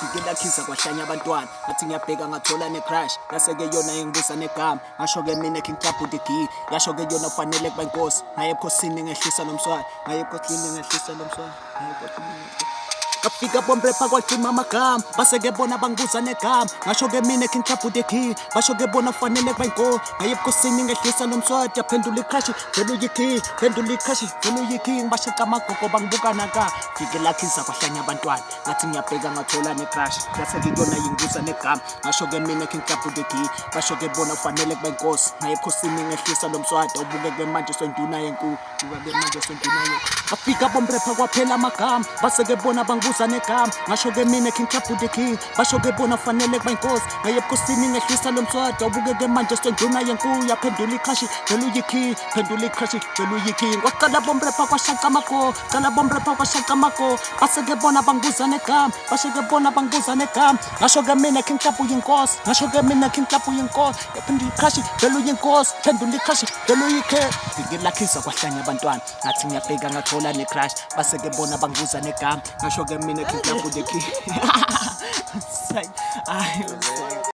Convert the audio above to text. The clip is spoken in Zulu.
Ngilakhiza kwahlanya abantwana ngathi ngiyabheka ngathola ne-crush yase-ke yona ingibuza negama ngasho-ke mina King Club the G yasho-ke yona kufanele kuba inkosi ngaye ebukhosini ngehlisa nomswali Ngafika bomrepha kwacima amagama base-ke bona bangibuza negama ngasho-ke mina King Club the G basho-ke bona kufanele kuba inkosi ngaye ebukhosini ngehlisa nomswati yaphendula i-crush vele uyikhi phendula i-crush vele uyikhi ngibashaka amagogo bangibuka naka fike lakhiza kwahlanya abantwana ngathi ngiyabheka ngathola ne-crush yase-ke yona ingibuza negama ngasho-ke mina King Club the G basho-ke bona kufanele kuba inkosi ngaye ebukhosini ngehlisa nomswati awubuke-ke manje sonduna yenkulu ngafika bomrepha kwaphela amagama base-ke bona bangibuza negama ngasho-ke mina King Club the King basho-ke bona kufanele kuba inkosi ngaye ebukhosini ngehlisa lomswati awubuke-ke manje sonduna yenkulu yaphendula i-crush vele uyikhi phendula i-crush vele uyikhi kwaqala bomrepha kwashaka amago qala bomrepha kwashaka amago base-ke bona bangibuza negama basho-ke bona bangibuza negama ngasho-ke mina King Club uyinkosi ngasho-ke mina King Club uyinkosi yaphendula i-crush vele uyinkosi phendula i-crush vele uyikhi ngilakhiza kwahlanya abantwana ngathi ngiyabheka ngathola ne-crush base-ke bona bangibuza negama ngasho-ke mina King Club the King